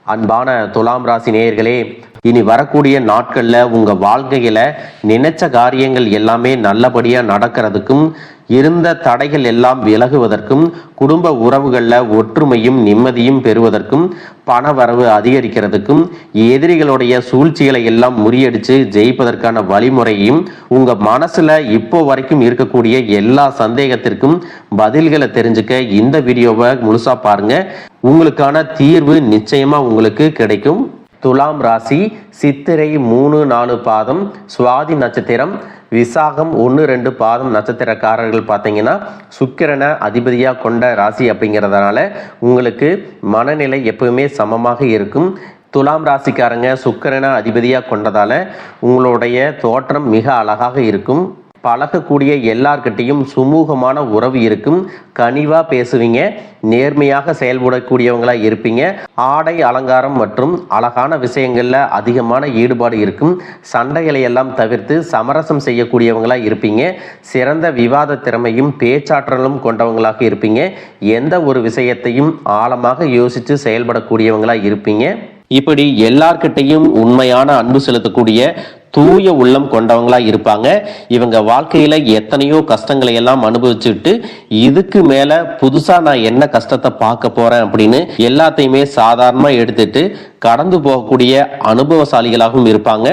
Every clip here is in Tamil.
அன்பான துலாம் ராசி நேயர்களே, இனி வரக்கூடிய நாட்கள்ல உங்க வாழ்க்கையில நினைச்ச காரியங்கள் எல்லாமே நல்லபடியா நடக்கிறதுக்கும், இருந்த தடைகள் எல்லாம் விலகுவதற்கும், குடும்ப உறவுகள்ல ஒற்றுமையும் நிம்மதியும் பெறுவதற்கும், பண வரவு அதிகரிக்கிறதுக்கும், எதிரிகளுடைய சூழ்ச்சிகளை எல்லாம் முறியடிச்சு ஜெயிப்பதற்கான வழிமுறையும், உங்க மனசுல இப்போ வரைக்கும் இருக்கக்கூடிய எல்லா சந்தேகத்திற்கும் பதில்களை தெரிஞ்சுக்க இந்த வீடியோவை முழுசா பாருங்க. உங்களுக்கான தீர்வு நிச்சயமா உங்களுக்கு கிடைக்கும். துலாம் ராசி சித்திரை 3-4 பாதம், சுவாதி நட்சத்திரம், விசாகம் 1-2 பாதம் நட்சத்திரக்காரர்கள் பார்த்தீங்கன்னா சுக்கிரனை அதிபதியாக கொண்ட ராசி அப்படிங்கிறதுனால உங்களுக்கு மனநிலை எப்பவுமே சமமாக இருக்கும். துலாம் ராசிக்காரங்க சுக்கிரனை அதிபதியாக கொண்டதால உங்களுடைய தோற்றம் மிக அழகாக இருக்கும். பழகக்கூடிய எல்லார்கிட்டையும் சுமூகமான உறவு இருக்கும். கனிவா பேசுவீங்க, நேர்மையாக செயல்படக்கூடியவங்களா இருப்பீங்க. ஆடை அலங்காரம் மற்றும் அழகான விஷயங்கள்ல அதிகமான ஈடுபாடு இருக்கும். சண்டைகளை எல்லாம் தவிர்த்து சமரசம் செய்யக்கூடியவங்களா இருப்பீங்க. சிறந்த விவாத திறமையும் பேச்சாற்றலும் கொண்டவங்களாக இருப்பீங்க. எந்த ஒரு விஷயத்தையும் ஆழமாக யோசித்து செயல்படக்கூடியவங்களா இருப்பீங்க. இப்படி எல்லார்கிட்டையும் உண்மையான அன்பு செலுத்தக்கூடிய தூய உள்ளம் கொண்டவங்களா இருப்பாங்க. இவங்க வாழ்க்கையில எத்தனையோ கஷ்டங்களை எல்லாம் அனுபவிச்சுட்டு இதுக்கு மேல புதுசா நான் என்ன கஷ்டத்தை பார்க்க போறேன் அப்படின்னு எல்லாத்தையுமே சாதாரணமா எடுத்துட்டு கடந்து போகக்கூடிய அனுபவசாலிகளாகவும் இருப்பாங்க.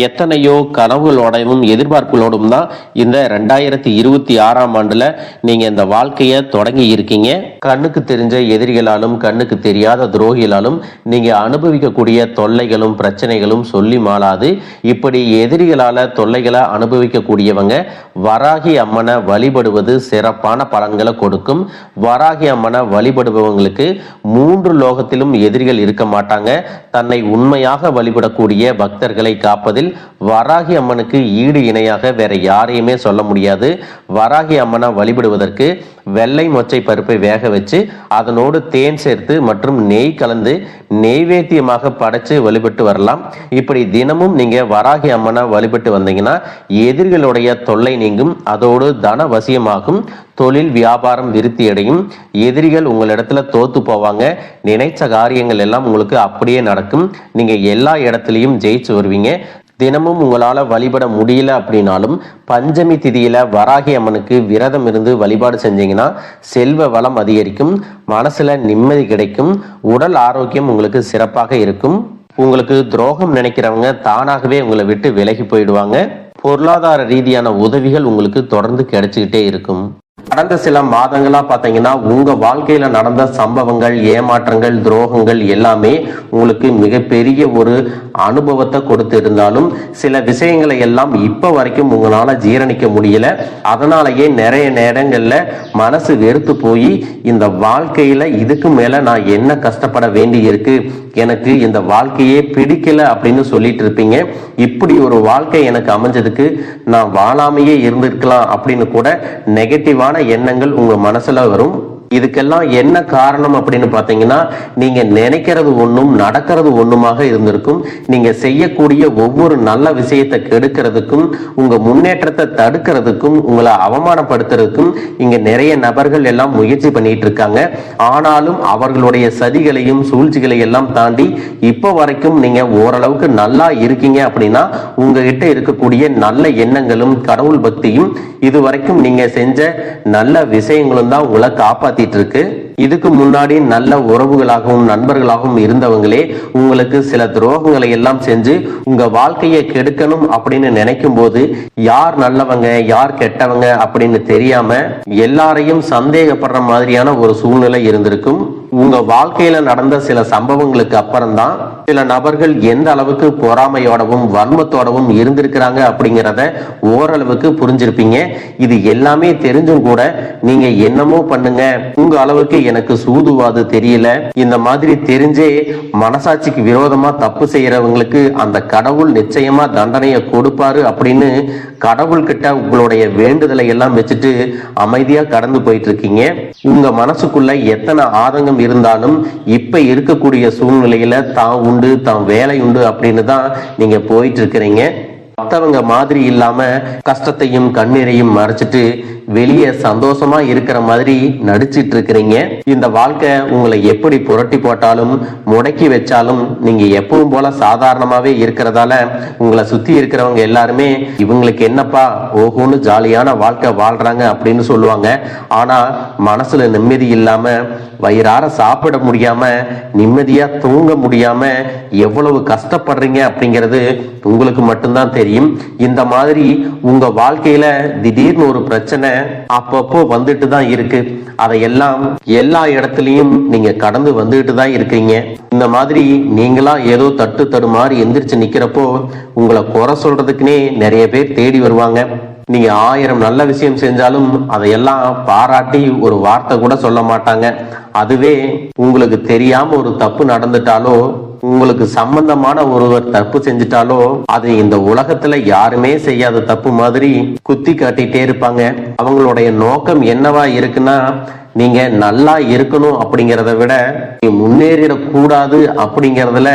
எத்தனையோ கனவுகளோடையும் எதிர்பார்ப்புகளோடும் தான் இந்த 2026ஆம் ஆண்டுல நீங்க இந்த வாழ்க்கைய தொடங்கி இருக்கீங்க. கண்ணுக்கு தெரிஞ்ச எதிரிகளாலும் கண்ணுக்கு தெரியாத துரோகிகளாலும் நீங்க அனுபவிக்கக்கூடிய தொல்லைகளும் பிரச்சனைகளும் சொல்லி மாளாது. இப்படி எதிரிகளால தொல்லைகளை அனுபவிக்கக்கூடியவங்க வராகி அம்மனை வழிபடுவது சிறப்பான பலன்களை கொடுக்கும். வராகி அம்மனை வழிபடுபவங்களுக்கு 3 லோகத்திலும் எதிரிகள் இருக்க மாட்டாங்க. தன்னை உண்மையாக வழிபடக்கூடிய பக்தர்களை காப்பதில் வராகி அம்மனுக்கு ஈடு இணையாக வேற யாரையுமே சொல்ல முடியாது. வராகி அம்மனை வழிபடுவதற்கு வெள்ளை மொச்சை பருப்பை வேக வச்சு அதனோடு தேன் சேர்த்து மற்றும் நெய் கலந்து நெய்வேத்தியமாக படைச்சு வழிபட்டு வரலாம். இப்படி தினமும் நீங்க வராகி அம்மனை வழிபட்டு வந்தீங்கன்னா எதிரிகளுடைய தொல்லை நீங்கும். அதோடு தன வசியமாகும். தொழில் வியாபாரம் விருத்தி அடையும். எதிரிகள் உங்களிடத்துல தோத்து போவாங்க. நினைச்ச காரியங்கள் எல்லாம் உங்களுக்கு அப்படியே நடக்கும். நீங்க எல்லா இடத்துலையும் ஜெயிச்சு வருவீங்க. தினமும் உங்களால வழிபட முடியல அப்படின்னாலும் பஞ்சமி திதியில வராகி அம்மனுக்கு விரதம் இருந்து வழிபாடு செஞ்சீங்கன்னா செல்வ வளம் அதிகரிக்கும். மனசுல நிம்மதி கிடைக்கும். உடல் ஆரோக்கியம் உங்களுக்கு சிறப்பாக இருக்கும். உங்களுக்கு துரோகம் நினைக்கிறவங்க தானாகவே உங்களை விட்டு விலகி போயிடுவாங்க. பொருளாதார ரீதியான உதவிகள் உங்களுக்கு தொடர்ந்து கிடைச்சுக்கிட்டே இருக்கும். கடந்த சில மாதங்களா பாத்தீங்கன்னா உங்க வாழ்க்கையில நடந்த சம்பவங்கள், ஏமாற்றங்கள், துரோகங்கள் எல்லாமே உங்களுக்கு மிகப்பெரிய ஒரு அனுபவத்தை கொடுத்து இருந்தாலும் சில விஷயங்களை எல்லாம் இப்ப வரைக்கும் உங்களால ஜீரணிக்க முடியல. அதனாலயே நிறைய நேரங்கள்ல மனசு வெறுத்து போய் இந்த வாழ்க்கையில இதுக்கு மேல நான் என்ன கஷ்டப்பட வேண்டி இருக்கு, எனக்கு இந்த வாழ்க்கையே பிடிக்கல அப்படின்னு சொல்லிட்டு இருப்பீங்க. இப்படி ஒரு வாழ்க்கை எனக்கு அமைஞ்சதுக்கு நான் வாழாமையே இருந்திருக்கலாம் அப்படின்னு கூட நெகட்டிவான எண்ணங்கள் உங்க மனசுல வரும். இதுக்கெல்லாம் என்ன காரணம் அப்படின்னு பாத்தீங்கன்னா நீங்க நினைக்கிறது ஒண்ணும் நடக்கிறது ஒண்ணுமாக இருந்திருக்கும். நீங்க செய்யக்கூடிய ஒவ்வொரு நல்ல விஷயத்தை கெடுக்கிறதுக்கும், உங்க முன்னேற்றத்தை தடுக்கிறதுக்கும், உங்களை அவமானப்படுத்துறதுக்கும் இங்க நிறைய நபர்கள் எல்லாம் முயற்சி பண்ணிட்டு இருக்காங்க. ஆனாலும் அவர்களுடைய சதிகளையும் சூழ்ச்சிகளை எல்லாம் தாண்டி இப்போ வரைக்கும் நீங்க ஓரளவுக்கு நல்லா இருக்கீங்க. அப்படின்னா உங்ககிட்ட இருக்கக்கூடிய நல்ல எண்ணங்களும் கடவுள் பக்தியும் இதுவரைக்கும் நீங்க செஞ்ச நல்ல விஷயங்களும் தான் உங்களை காப்பாத்தி இருக்கு. இதுக்கு முன்னாடி நல்ல உறவுகளாகவும் நண்பர்களாகவும் இருந்தவங்களே உங்களுக்கு சில துரோகங்களை எல்லாம் செஞ்சு உங்க வாழ்க்கையை கெடுக்கணும் அப்படின்னு நினைக்கும் போது யார் நல்லவங்க யார் கெட்டவங்க அப்படின்னு தெரியாம எல்லாரையும் சந்தேகப்படுற மாதிரியான ஒரு சூழ்நிலை இருந்திருக்கும். உங்க வாழ்க்கையில நடந்த சில சம்பவங்களுக்கு அப்புறம்தான் சில நபர்கள் எந்த அளவுக்கு பொறாமையோடவும் வன்மத்தோடவும் இருந்திருக்கிறாங்க அப்படிங்கிறத ஓரளவுக்கு புரிஞ்சிருப்பீங்க. இது எல்லாமே தெரிஞ்சும் கூட நீங்க என்னமோ பண்ணுங்க, உங்க அளவுக்கு எனக்கு சூதுவாது தெரியல, இந்த மாதிரி தெரிஞ்சே மனசாட்சிக்கு விரோதமா தப்பு செய்யறவங்களுக்கு அந்த கடவுள் நிச்சயமா தண்டனையை கொடுப்பாரு அப்படின்னு கடவுள் கிட்ட உங்களுடைய வேண்டுதலை எல்லாம் வச்சுட்டு அமைதியா கடந்து போயிட்டு இருக்கீங்க. உங்க மனசுக்குள்ள எத்தனை ஆதங்கம் இருந்தாலும் இப்ப இருக்கக்கூடிய சூழ்நிலையில தான் உண்டு தான் வேலை உண்டு அப்படின்னு தான் நீங்க போயிட்டு இருக்கிறீங்க. மற்றவங்க மாதிரி இல்லாம கஷ்டத்தையும் கண்ணீரையும் மறைச்சிட்டு வெளியே சந்தோஷமா இருக்கிற மாதிரி நடிச்சிட்டு இருக்கிறீங்க. இந்த வாழ்க்கை உங்களை எப்படி புரட்டி போட்டாலும் முடக்கி வச்சாலும் நீங்க எப்பவும் போல சாதாரணமாவே இருக்கிறதால உங்களை சுத்தி இருக்கிறவங்க எல்லாருமே இவங்களுக்கு என்னப்பா ஓஹோன்னு ஜாலியான வாழ்க்கை வாழ்றாங்க அப்படின்னு சொல்லுவாங்க. ஆனா மனசுல நிம்மதி இல்லாம, வயிறார சாப்பிட முடியாம, நிம்மதியா தூங்க முடியாம எவ்வளவு கஷ்டப்படுறீங்க அப்படிங்கிறது உங்களுக்கு மட்டும்தான் தெரியும். இந்த மாதிரி உங்க வாழ்க்கையில திடீர்னு ஒரு பிரச்சனை அப்பப்போ வந்துட்டு தான் இருக்கு. அதையெல்லாம் எல்லா இடத்துலயும் நீங்க கடந்து வந்துட்டு தான் இருக்கீங்க. இந்த மாதிரி நீங்களா ஏதோ தட்டு தடுமாறி எந்திரிச்சு நிக்கிறப்போ உங்களை குறை சொல்றதுக்குன்னே நிறைய பேர் தேடி வருவாங்க. நீங்க 1000 நல்ல விஷயம் செஞ்சாலும் அதையெல்லாம் பாராட்டி ஒரு வார்த்தை கூட சொல்ல மாட்டாங்க. அதுவே உங்களுக்கு தெரியாம ஒரு தப்பு நடந்துட்டாலோ, உங்களுக்கு சம்பந்தமான ஒருவர் தப்பு செஞ்சுட்டாலோ, அது இந்த உலகத்துல யாருமே செய்யாத தப்பு மாதிரி குத்தி காட்டிட்டே இருப்பாங்க. அவங்களுடைய நோக்கம் என்னவா இருக்குன்னா, நீங்க நல்லா இருக்கணும் அப்படிங்கிறத விட முன்னேறிடக்கூடாது அப்படிங்கறதுல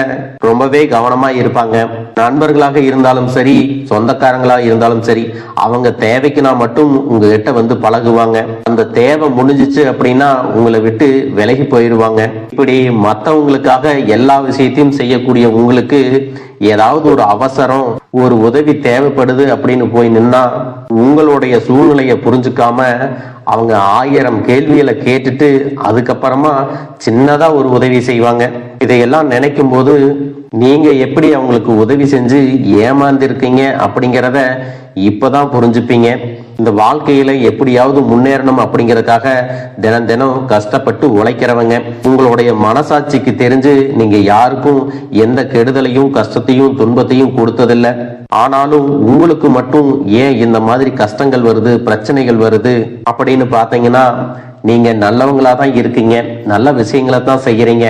ரொம்பவே கவனமா இருப்பாங்க. நண்பர்களாக இருந்தாலும் சரி, சொந்தக்காரங்களாக இருந்தாலும் சரி, அவங்க தேவைக்குனா மட்டும் உங்ககிட்ட வந்து பழகுவாங்க. அந்த தேவை முடிஞ்சிச்சு அப்படின்னா உங்களை விட்டு விலகி போயிடுவாங்க. இப்படி மற்றவங்களுக்காக எல்லா விஷயத்தையும் செய்யக்கூடிய உங்களுக்கு ஏதாவது ஒரு அவசரம், ஒரு உதவி தேவைப்படுது அப்படின்னு போய் நின்னா உங்களுடைய சூழ்நிலையை புரிஞ்சுக்காம அவங்க 1000 கேள்விகளை கேட்டுட்டு அதுக்கப்புறமா சின்னதா ஒரு உதவி செய்வாங்க. இதையெல்லாம் நினைக்கும் போது நீங்க எப்படி அவங்களுக்கு உதவி செஞ்சு ஏமாந்திருக்கீங்க அப்படிங்கிறத இப்பதான் புரிஞ்சுப்பீங்க. இந்த வாழ்க்கையில எப்படியாவது முன்னேறணும் அப்படிங்கறதுக்காக தினம் தினம் கஷ்டப்பட்டு உழைக்கிறவங்க. உங்களுடைய மனசாட்சிக்கு தெரிஞ்சு நீங்க யாருக்கும் எந்த கெடுதலையும் கஷ்டத்தையும் துன்பத்தையும் கொடுத்ததில்லை. ஆனாலும் உங்களுக்கு மட்டும் ஏன் இந்த மாதிரி கஷ்டங்கள் வருது, பிரச்சனைகள் வருது அப்படின்னு பாத்தீங்கன்னா, நீங்க நல்லவங்களா தான் இருக்கீங்க, நல்ல விஷயங்களை தான் செய்யறீங்க.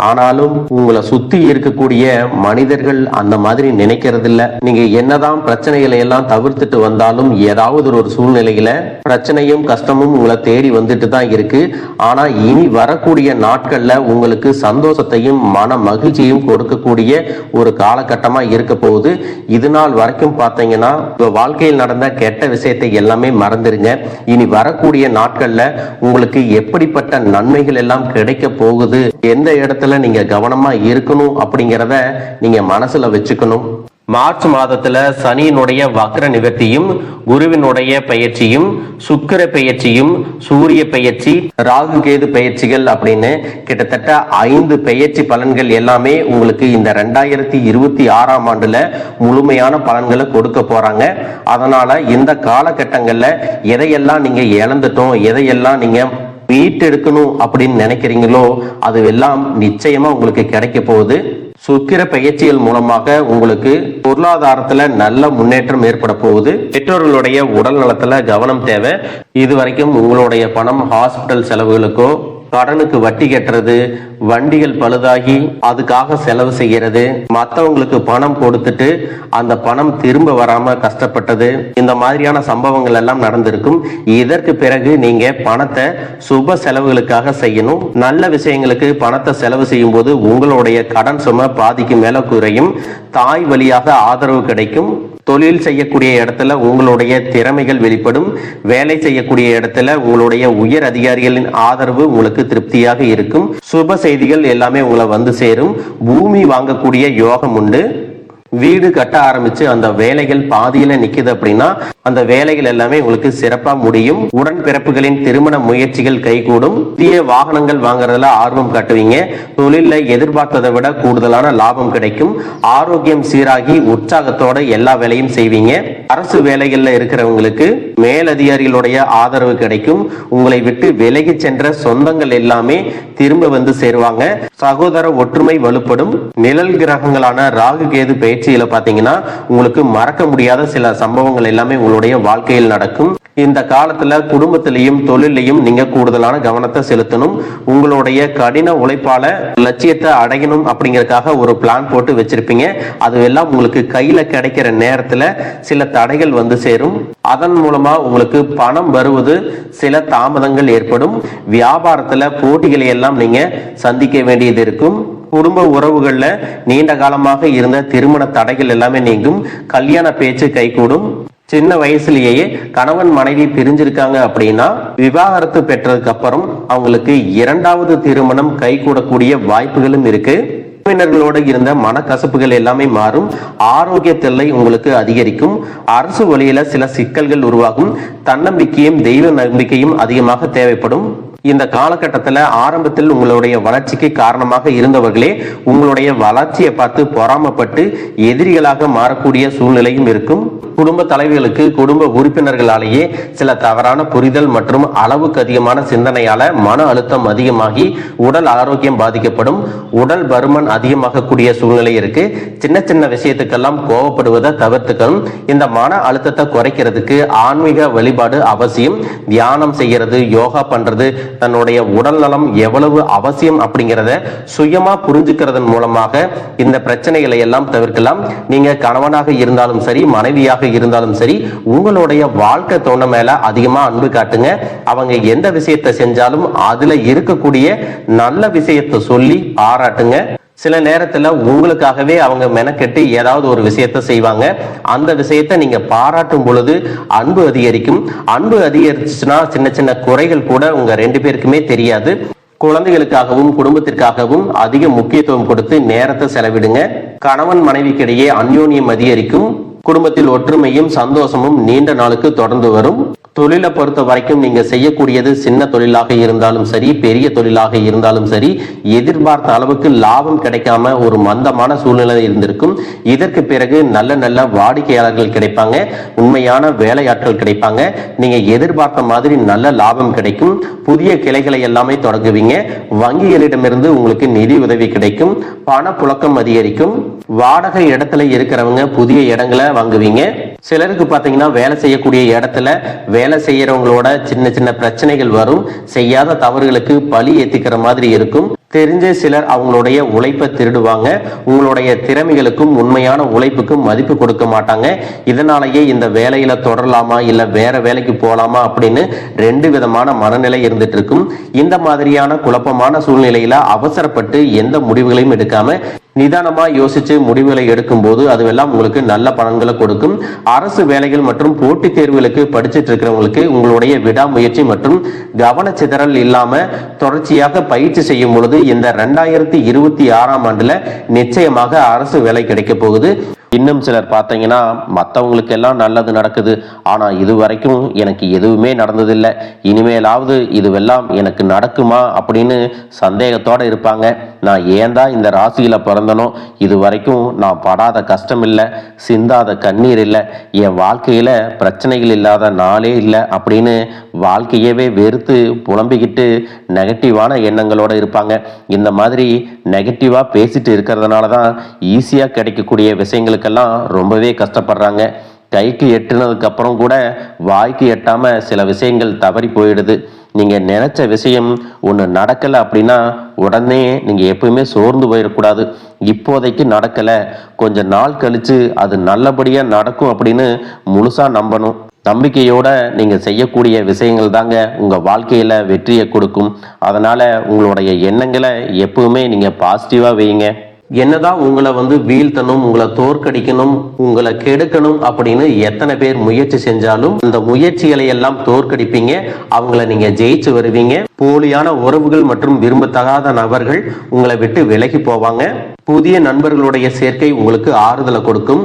ஆனாலும் உங்களை சுத்தி இருக்கக்கூடிய மனிதர்கள் அந்த மாதிரி நினைக்கிறது இல்ல. நீங்க என்னதான் பிரச்சனைகளை எல்லாம் தவிர்த்துட்டு வந்தாலும் ஏதாவது ஒரு சூழ்நிலையில பிரச்சனையும் கஷ்டமும் உங்களை தேடி வந்துட்டு தான் இருக்கு. ஆனா இனி வரக்கூடிய நாட்கள்ல உங்களுக்கு சந்தோஷத்தையும் மன மகிழ்ச்சியும் கொடுக்கக்கூடிய ஒரு காலகட்டமா இருக்க போகுது. இது நாள் வரைக்கும் பாத்தீங்கன்னா வாழ்க்கையில் நடந்த கெட்ட விஷயத்தை எல்லாமே மறந்துருங்க. இனி வரக்கூடிய நாட்கள்ல உங்களுக்கு எப்படிப்பட்ட நன்மைகள் எல்லாம் கிடைக்க போகுது, எந்த இடத்துல நீங்க கவனமா இருக்கணும் அப்படிங்கிறத நீங்க மனசுல வச்சுக்கணும். மார்ச் மாதத்துல சனியினுடைய வக்ர நிவர்த்தியும், குருவினுடைய பெயர்ச்சியும், சுக்கிர பெயர்ச்சியும், சூரிய பெயர்ச்சி, ராகு கேது பெயர்ச்சிகள் அப்படின்னு கிட்டத்தட்ட 5 பெயர்ச்சி பலன்கள் எல்லாமே உங்களுக்கு இந்த 2026ஆம் ஆண்டுல முழுமையான பலன்களை கொடுக்க போறாங்க. அதனால இந்த காலகட்டங்கள்ல எதையெல்லாம் நீங்க இழந்துட்டோம், எதையெல்லாம் நீங்க மீட்டெடுக்கணும் அப்படின்னு நினைக்கிறீங்களோ அது எல்லாம் நிச்சயமா உங்களுக்கு கிடைக்க போகுது. சுக்கிர பயிற்சிகள் மூலமாக உங்களுக்கு பொருளாதாரத்துல நல்ல முன்னேற்றம் ஏற்பட போகுது. பெற்றோர்களுடைய உடல் நலத்துல கவனம் தேவை. இதுவரைக்கும் உங்களுடைய பணம் ஹாஸ்பிட்டல் செலவுகளுக்கோ, கடனுக்கு வட்டி கட்டுறது, வண்டிகள் பழுதாகி அதுக்காக செலவு செய்கிறது, மற்றவங்களுக்கு பணம் கொடுத்துட்டு அந்த பணம் திரும்ப வராம கஷ்டப்பட்டது, இந்த மாதிரியான சம்பவங்கள் எல்லாம் நடந்திருக்கும். இதற்கு பிறகு நீங்க பணத்தை சுப செலவுகளுக்காக செய்யணும். நல்ல விஷயங்களுக்கு பணத்தை செலவு செய்யும் போது உங்களுடைய கடன் சுமை பாதிக்கு மேல குறையும். தாய் வழியாக ஆதரவு கிடைக்கும். தொழில் செய்யக்கூடிய இடத்துல உங்களுடைய திறமைகள் வெளிப்படும். வேலை செய்யக்கூடிய இடத்துல உங்களுடைய உயர் அதிகாரிகளின் ஆதரவு உங்களுக்கு திருப்தியாக இருக்கும். சுப செய்திகள் எல்லாமே உங்களை வந்து சேரும். பூமி வாங்கக்கூடிய யோகம் உண்டு. வீடு கட்ட ஆரம்பிச்சு அந்த வேலைகள் பாதியில நிக்குது அப்படின்னா அந்த வேலைகள் எல்லாமே உங்களுக்கு சிறப்பா முடியும். உடன்பிறப்புகளின் திருமண முயற்சிகள் கைகூடும். புதிய வாகனங்கள் வாங்குறதுல ஆர்வம் காட்டுவீங்க. தொழில எதிர்பார்த்ததை விட கூடுதலான லாபம் கிடைக்கும். ஆரோக்கியம் சீராகி உற்சாகத்தோட எல்லா வேலையும் செய்வீங்க. அரசு வேலைகள்ல இருக்கிறவங்களுக்கு மேலதிகாரிகளுடைய ஆதரவு கிடைக்கும். உங்களை விட்டு விலகி சென்ற சொந்தங்கள் எல்லாமே திரும்ப வந்து சேருவாங்க. சகோதர ஒற்றுமை வலுப்படும். நிழல் கிரகங்களான ராகு கேது பயிற்சியில பாத்தீங்கன்னா உங்களுக்கு மறக்க முடியாத சில சம்பவங்கள் எல்லாமே உங்களுடைய வாழ்க்கையில் நடக்கும். இந்த காலத்துல குடும்பத்திலையும் தொழிலையும் நீங்க கூடுதலான கவனத்தை செலுத்தணும். உங்களுடைய கடின உழைப்பால லட்சியத்தை அடையணும் அப்படிங்கறதுக்காக ஒரு பிளான் போட்டு வச்சிருப்பீங்க. அதுவெல்லாம் உங்களுக்கு கையில கிடைக்கிற நேரத்துல சில தடைகள் வந்து சேரும். அதன் மூலமா உங்களுக்கு பணம் வருவது சில தாமதங்கள் ஏற்படும். வியாபாரத்துல போட்டிகளை எல்லாம் நீங்க சந்திக்க வேண்டியது இருக்கும். குடும்ப உறவுகள்ல நீண்ட காலமாக இருந்த திருமண தடைகள் எல்லாமே நீங்கும். கல்யாண பேச்சு கைகூடும். சின்ன வயசுலயே கணவன் மனைவி பிரிஞ்சிருக்காங்க அப்படின்னா விவாகரத்து பெற்றதுக்கு அப்புறம் அவங்களுக்கு இரண்டாவது திருமணம் கைகூடக்கூடிய வாய்ப்புகளும் இருக்கு. உறவினர்களோடு இருந்த மனக்கசப்புகள் எல்லாமே மாறும். ஆரோக்கிய தொல்லை உங்களுக்கு அதிகரிக்கும். அரசு வழியில சில சிக்கல்கள் உருவாகும். தன்னம்பிக்கையும் தெய்வ நம்பிக்கையும் அதிகமாக தேவைப்படும். இந்த காலகட்டத்தில் ஆரம்பத்தில் உங்களுடைய வளர்ச்சிக்கு காரணமாக இருந்தவர்களே உங்களுடைய வளர்ச்சியை பார்த்து பொறாமப்பட்டு எதிரிகளாக மாறக்கூடிய சூழ்நிலையும் இருக்கும். குடும்ப தலைவர்களுக்கு குடும்ப உறுப்பினர்களாலேயே சில தவறான புரிதல் மற்றும் அளவுக்கு அதிகமான சிந்தனையால மன அழுத்தம் அதிகமாகி உடல் ஆரோக்கியம் பாதிக்கப்படும். உடல் பருமன் அதிகமாக கூடிய சூழ்நிலை இருக்கு. சின்ன சின்ன விஷயத்துக்கெல்லாம் கோவப்படுவதை தவிர்த்துக்கணும். இந்த மன அழுத்தத்தை குறைக்கிறதுக்கு ஆன்மீக வழிபாடு அவசியம். தியானம் செய்யறது, யோகா பண்றது, தன்னுடைய உடல் நலம் எவ்வளவு அவசியம் அப்படிங்கிறத சுயமா புரிஞ்சுக்கிறதன் மூலமாக இந்த பிரச்சனைகளை எல்லாம் தவிர்க்கலாம். நீங்க கணவனாக இருந்தாலும் சரி, மனைவியாக இருந்தாலும் சரி, உங்களுடைய வாழ்க்கை துணை மேல அதிகமா அன்பு காட்டுங்க. அவங்க எந்த விஷயத்தை செஞ்சாலும் அதுல இருக்கக்கூடிய நல்ல விஷயத்தை சொல்லி பாராட்டுங்க. சில நேரத்துல உங்களுக்காகவே அவங்க மெனக்கெட்டு ஏதாவது ஒரு விஷயத்த செய்வாங்க. அந்த விஷயத்தை நீங்க பாராட்டும் பொழுது அன்பு அதிகரிக்கும். அன்பு அதிகரிச்சுன்னா சின்ன சின்ன குறைகள் கூட உங்க ரெண்டு பேருக்குமே தெரியாது. குழந்தைகளுக்காகவும் குடும்பத்திற்காகவும் அதிக முக்கியத்துவம் கொடுத்து நேரத்தை செலவிடுங்க. கணவன் மனைவிக்கிடையே அந்யோன்யம் அதிகரிக்கும். குடும்பத்தில் ஒற்றுமையும் சந்தோஷமும் நீண்ட நாளுக்கு தொடர்ந்து வரும். தொழிலை பொறுத்த வரைக்கும் நீங்க செய்யக்கூடியது சின்ன தொழிலாக இருந்தாலும் சரி, பெரிய தொழிலாக இருந்தாலும் சரி, எதிர்பார்த்த அளவுக்கு லாபம் கிடைக்காம ஒரு மந்தமான சூழ்நிலை இருந்திருக்கும். இதற்கு பிறகு நல்ல நல்ல வாடிக்கையாளர்கள் கிடைப்பாங்க. உண்மையான வேலையாட்கள் கிடைப்பாங்க. நீங்க எதிர்பார்த்த மாதிரி நல்ல லாபம் கிடைக்கும். புதிய கிளைகளை எல்லாமே தொடங்குவீங்க. வங்கிகளிடமிருந்து உங்களுக்கு நிதி உதவி கிடைக்கும். பண புழக்கம் அதிகரிக்கும். வாடகை இடத்துல இருக்கிறவங்க புதிய இடங்களை வாங்குவீங்க. சிலருக்கு பாத்தீங்கன்னா வேலை செய்யக்கூடிய இடத்துல வேலை செய்யறவங்களோட சின்ன சின்ன பிரச்சனைகள் வரும். செய்யாத தவறுகளுக்கு பழி ஏத்திக்கிற மாதிரி இருக்கும். தெரிஞ்ச சிலர் அவங்களுடைய உழைப்பை திருடுவாங்க. உங்களுடைய திறமைகளுக்கும் உண்மையான உழைப்புக்கும் மதிப்பு கொடுக்க மாட்டாங்க. இதனாலேயே இந்த வேலையில தொடரலாமா இல்ல வேற வேலைக்கு போலாமா அப்படின்னு ரெண்டு விதமான மனநிலை இருந்துட்டு இருக்கும். இந்த மாதிரியான குழப்பமான சூழ்நிலையில அவசரப்பட்டு எந்த முடிவுகளையும் எடுக்காம நிதானமா யோசிச்சு முடிவுகளை எடுக்கும் போது அதுவெல்லாம் உங்களுக்கு நல்ல பலன்களை கொடுக்கும். அரசு வேலைகள் மற்றும் போட்டித் தேர்வுகளுக்கு படிச்சுட்டு இருக்கிறவங்களுக்கு உங்களுடைய விடாமுயற்சி மற்றும் கவனச்சிதறல் இல்லாம தொடர்ச்சியாக பயிற்சி செய்யும் பொழுது இந்த 2026ஆம் ஆண்டுல நிச்சயமாக அரசு வேலை கிடைக்க போகுது. இன்னும் சிலர் பார்த்தீங்கன்னா மற்றவங்களுக்கு எல்லாம் நல்லது நடக்குது, ஆனா இது வரைக்கும் எனக்கு எதுவுமே நடந்ததில்லை, இனிமேலாவது இதுவெல்லாம் எனக்கு நடக்குமா அப்படின்னு சந்தேகத்தோட இருப்பாங்க. நான் ஏன்டா இந்த ராசியில பிறந்தனோ, இது வரைக்கும் நான் படாத கஷ்டம் இல்லை, சிந்தாத கண்ணீர் இல்லை, என் வாழ்க்கையில பிரச்சனைகள் இல்லாத நாளே இல்லை அப்படின்னு வாழ்க்கையவே வெறுத்து புலம்பிக்கிட்டு நெகட்டிவான எண்ணங்களோட இருப்பாங்க. இந்த மாதிரி நெகட்டிவா பேசிட்டு இருக்கிறதுனால தான் ஈஸியா கிடைக்கக்கூடிய விஷயங்களுக்கெல்லாம் ரொம்பவே கஷ்டப்படுறாங்க. கைக்கு எட்டுனதுக்கு அப்புறம் கூட வாய்க்கு எட்டாம சில விஷயங்கள் தவறி போயிடுது. நீங்க நினைச்ச விஷயம் ஒன்று நடக்கலை அப்படின்னா உடனே நீங்க எப்பவுமே சோர்ந்து போயிடக்கூடாது. இப்போதைக்கு நடக்கல, கொஞ்ச நாள் கழிச்சு அது நல்லபடியா நடக்கும் அப்படின்னு முழுசா நம்பணும். நம்பிக்கையோட நீங்க செய்யக்கூடிய விஷயங்கள் தாங்க உங்க வாழ்க்கையில வெற்றியை கொடுக்கும். அதனால உங்களுடைய எண்ணங்களை எப்பவுமே நீங்க பாசிட்டிவா வைங்க. என்னதான் உங்களை வீழ்த்தணும், உங்களை தோற்கடிக்கணும், உங்களை கெடுக்கணும் அப்படின்னு எத்தனை பேர் முயற்சி செஞ்சாலும் அந்த முயற்சிகளை எல்லாம் தோற்கடிப்பீங்க. அவங்கள நீங்க ஜெயிச்சு வருவீங்க. போலியான உறவுகள் மற்றும் விரும்பத்தகாத நபர்கள் உங்களை விட்டு விலகி போவாங்க. புதிய நண்பர்களுடைய சேர்க்கை உங்களுக்கு ஆறுதலை கொடுக்கும்.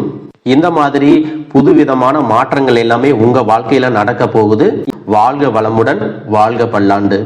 இந்த மாதிரி புதுவிதமான மாற்றங்கள் எல்லாமே உங்க வாழ்க்கையில நடக்க போகுது. வாழ்க வளமுடன், வாழ்க பல்லாண்டு.